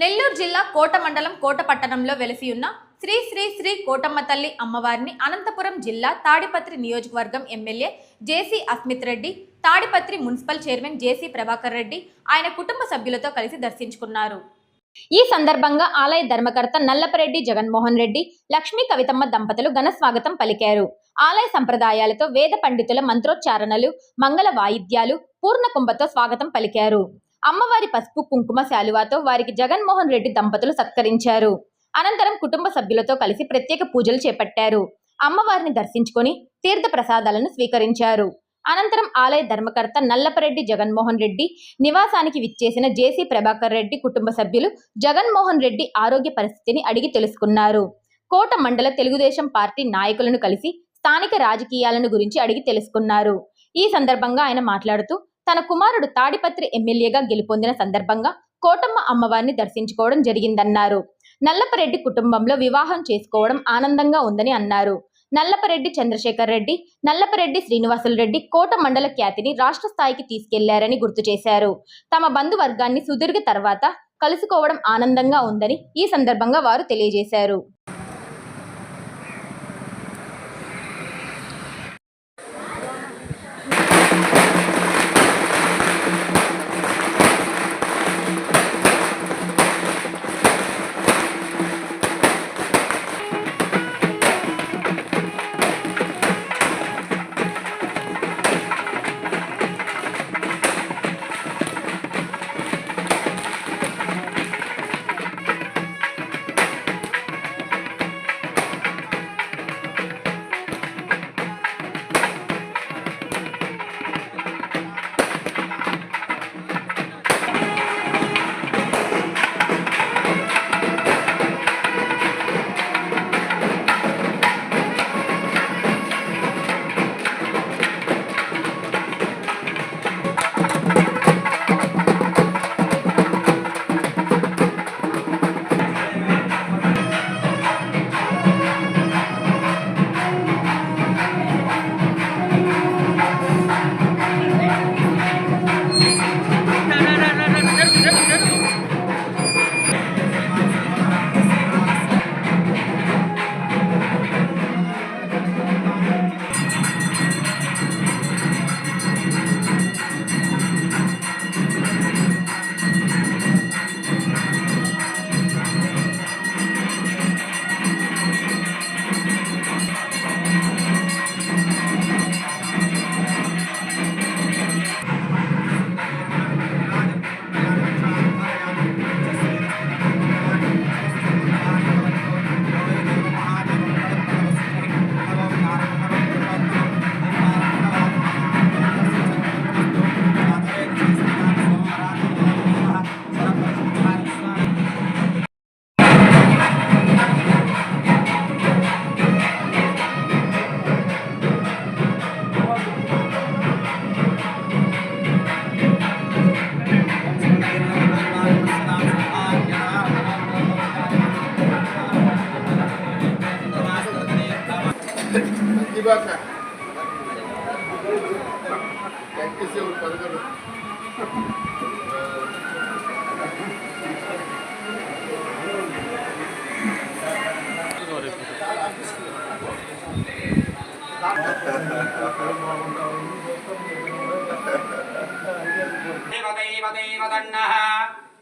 నెల్లూరు జిల్లా కోట మండలం కోట పట్టణంలో వెలిసి ఉన్న శ్రీ శ్రీ శ్రీ కోటమ్మ తల్లి అమ్మవారిని అనంతపురం జిల్లా తాడిపత్రి నియోజకవర్గం ఎమ్మెల్యే జేసీ అస్మిత్ రెడ్డి, తాడిపత్రి మున్సిపల్ చైర్మన్ జేసీ ప్రభాకర్ రెడ్డి ఆయన కుటుంబ సభ్యులతో కలిసి దర్శించుకున్నారు. ఈ సందర్భంగా ఆలయ ధర్మకర్త నల్లపరెడ్డి జగన్మోహన్ రెడ్డి, లక్ష్మీ కవితమ్మ దంపతులు ఘన స్వాగతం పలికారు. ఆలయ సంప్రదాయాలతో వేద పండితుల మంత్రోచ్చారణలు, మంగళ వాయిద్యాలు, పూర్ణ కుంభతో స్వాగతం పలికారు. అమ్మవారి పసుపు కుంకుమ శాలువాతో వారికి జగన్మోహన్ రెడ్డి దంపతులు సత్కరించారు. అనంతరం కుటుంబ సభ్యులతో కలిసి ప్రత్యేక పూజలు చేపట్టారు. అమ్మవారిని దర్శించుకొని తీర్థ ప్రసాదాలను స్వీకరించారు. అనంతరం ఆలయ ధర్మకర్త నల్లపరెడ్డి జగన్మోహన్ రెడ్డి నివాసానికి విచ్చేసిన జేసీ ప్రభాకర్ రెడ్డి కుటుంబ సభ్యులు జగన్మోహన్ రెడ్డి ఆరోగ్య పరిస్థితిని అడిగి తెలుసుకున్నారు. కోట మండల తెలుగుదేశం పార్టీ నాయకులను కలిసి స్థానిక రాజకీయాలను గురించి అడిగి తెలుసుకున్నారు. ఈ సందర్భంగా ఆయన మాట్లాడుతూ తన కుమారుడు తాడిపత్రి ఎమ్మెల్యేగా గెలుపొందిన సందర్భంగా కోటమ్మ అమ్మవారిని దర్శించుకోవడం జరిగిందన్నారు. నల్లపరెడ్డి కుటుంబంలో వివాహం చేసుకోవడం ఆనందంగా ఉందని అన్నారు. నల్లపరెడ్డి చంద్రశేఖర్ రెడ్డి, నల్లపరెడ్డి శ్రీనివాసులు రెడ్డి కోట మండల ఖ్యాతిని రాష్ట్ర స్థాయికి తీసుకెళ్లారని గుర్తు చేశారు. తమ బంధువర్గాన్ని సుదీర్ఘ తర్వాత కలుసుకోవడం ఆనందంగా ఉందని ఈ సందర్భంగా వారు తెలియజేశారు.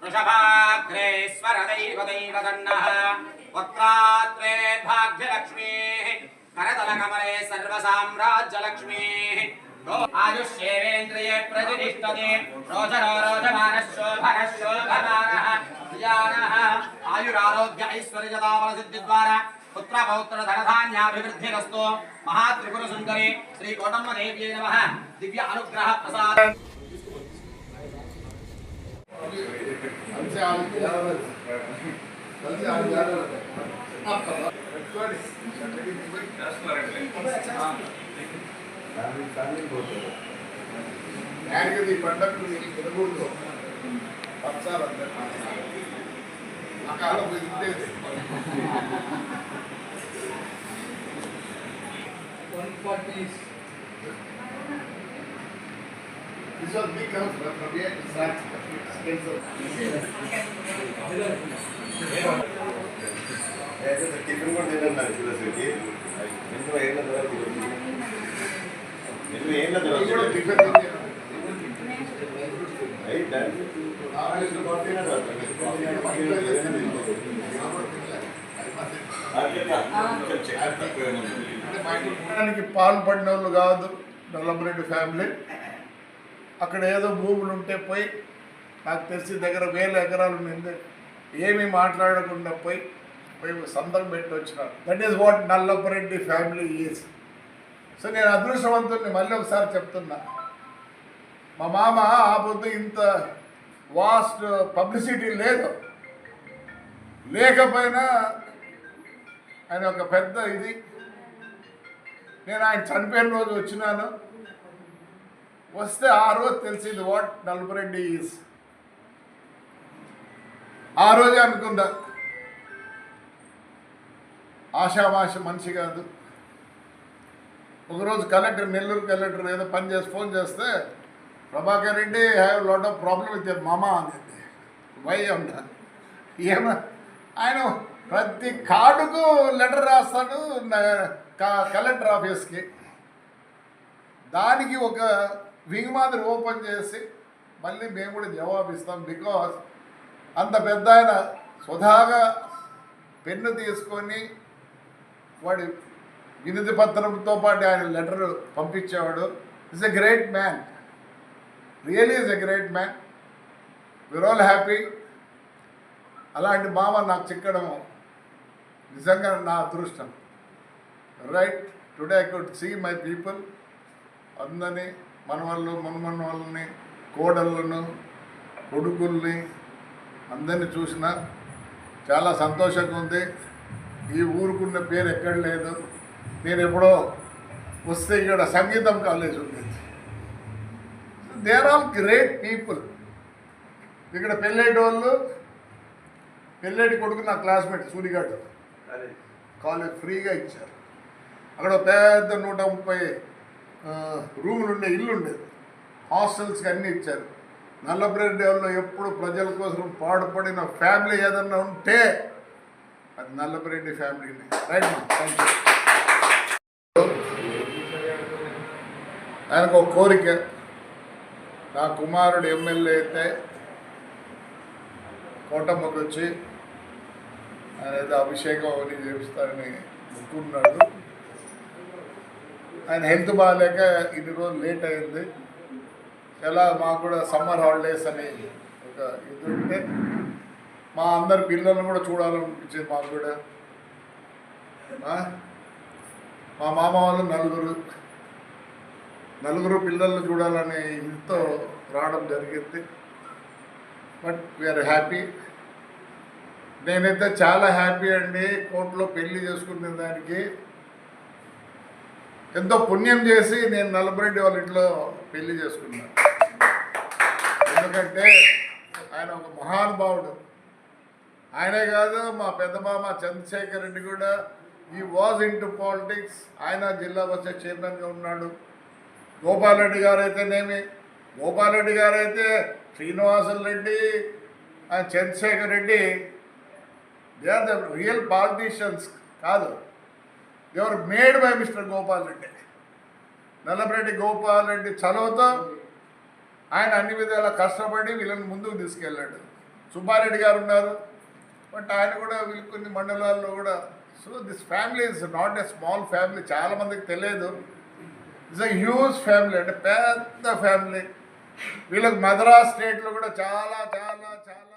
वृषभाग्रेश्वरदैवदैवदन्नः वक्त्रात्रे भाग्यलक्ष्मीः करतलकमले सर्वसाम्राज्यलक्ष्मीः आयुष्येवेन्द्रिये प्रतिष्ठते रोचनो रोचमानः शोभनः शोभमानः प्रियानः आयुरारोग्य ऐश्वर्यदाबलसिद्धिद्वारा पुत्र पौत्र धनधान्याभिवृद्धिरस्तु महात्रिपुर सुंदरी श्री कोटम्म देव्यै नमः दिव्य अनुग्रह प्रसाद This was big house from here to start. ఉన్నారు ఫిలాసఫీ 80 ఏళ్ళ తర్వాత 80 ఏళ్ళ తర్వాత పాల్పడిన వాళ్ళు కాదు నల్లమరెడ్డి ఫ్యామిలీ. అక్కడ ఏదో భూములు ఉంటే పోయి నాకు తెలిసి దగ్గర 1000 ఎకరాలు ఉంది, ఏమీ మాట్లాడకుండా పోయి సంతకం పెట్టి వచ్చినారు. That is what Nallamareddy family is. So నేను అదృష్టవంతుడిని, మళ్ళీ ఒకసారి చెప్తున్నా. మా మామ ఆ పొద్దు ఇంత వాస్ట్ పబ్లిసిటీ లేదు, లేకపోయినా ఆయన ఒక పెద్ద ఇది. నేను ఆయన చనిపోయిన రోజు వచ్చినాను, వస్తే ఆ రోజు తెలిసింది వాట్ నల్లమరెడ్డి ఈజ్. ఆ రోజే అనుకుందా ఆషామాష మనిషి కాదు. ఒకరోజు నెల్లూరు కలెక్టర్ ఏదో పని చేసి ఫోన్ చేస్తే, Prabhakar Reddy have lot of problem with your మామా అనేది. వై అంట ఏమో ఆయన ప్రతి కార్డుకు లెటర్ రాస్తాడు కలెక్టర్ ఆఫీస్కి. దానికి ఒక వింగ్ మాదిరి ఓపెన్ చేసి మళ్ళీ మేము కూడా జవాబు ఇస్తాం. బికాస్ అంత పెద్ద ఆయన స్వతహాగా పెన్ను తీసుకొని వాడి వినతి పత్రంతో పాటు ఆయన లెటర్ పంపించేవాడు. It's a great man, really is a great man. We're all happy. అలాంటి మామ నాకు చిక్కడం నిజంగా నా అదృష్టం. Right today I could see my people, అందరినీ మనవళ్ళని కోడళ్ళను కొడుకుల్ని అందరినీ చూసిన చాలా సంతోషంగా ఉంది. ఈ ఊరుకున్న పేరు ఎక్కడ లేదు. నేను ఎప్పుడో వస్తే ఇక్కడ సంగీతం కాలేజ్ ఉండేది. They are all great people. ఇక్కడ పెళ్ళేటోళ్ళు, పెళ్ళేటి కొడుకు నా క్లాస్మేట్ సూరిగాడు కాలేజ్ ఫ్రీగా ఇచ్చారు. అక్కడ పెద్ద 130 రూములు ఉండే ఇల్లు ఉండేది, హాస్టల్స్కి అన్నీ ఇచ్చారు. నల్లమరెడ్డి వాళ్ళు ఎప్పుడు ప్రజల కోసం పాటుపడిన ఫ్యామిలీ ఏదన్నా ఉంటే అది నల్లమరెడ్డి ఫ్యామిలీని. రైట్ మా థ్యాంక్ యూ. ఆయనకు ఒక కోరిక, నా కుమారుడు ఎమ్మెల్యే అయితే కోటమ్మకు వచ్చి ఆయన ఏదో అభిషేకం అవన్నీ చేపిస్తారని అనుకున్నాడు. ఆయన హెల్త్ బాగాలేక ఇన్ని రోజులు లేట్ అయింది. ఎలా మాకు కూడా సమ్మర్ హాలిడేస్ అని ఒక ఇది ఉంటే మా అందరి పిల్లలను కూడా చూడాలనిపించింది మాకు కూడా. మా మామ వాళ్ళు నలుగురు పిల్లల్ని చూడాలని ఇంతో రావడం జరిగింది. But we are happy. నేనైతే చాలా హ్యాపీ అండి. కోర్టులో పెళ్లి చేసుకునే దానికి ఎంతో పుణ్యం చేసి నేను నల్లమరెడ్డి వాళ్ళ ఇంట్లో పెళ్లి చేసుకున్నాను. ఎందుకంటే ఆయన ఒక మహానుభావుడు. ఆయనే కాదు, మా పెద్ద మామ చంద్రశేఖర్ రెడ్డి కూడా ఈ వాజ్ ఇంటూ పాలిటిక్స్. ఆయన జిల్లా పరిషత్ చైర్మన్గా ఉన్నాడు. గోపాలరెడ్డి గారు అయితే Srinivasulu Reddy, Chandrasekhar Reddy, they are the real politicians కాదు. ఎవరు made by mister Gopal Reddy. Nallamareddy Gopal Reddy చదువుతో ఆయన అన్ని విధాలా కష్టపడి వీళ్ళని ముందుకు తీసుకెళ్ళాడు. సుబ్బారెడ్డి గారు ఉన్నారు, బట్ ఆయన కూడా వీళ్ళు కొన్ని మండలాల్లో కూడా. So this family is not a small family. చాలామందికి తెలియదు. ఇట్స్ ఎ హ్యూజ్ ఫ్యామిలీ, అంటే పెద్ద ఫ్యామిలీ. వీళ్ళకి మద్రాస్ స్టేట్లో కూడా చాలా చాలా చాలా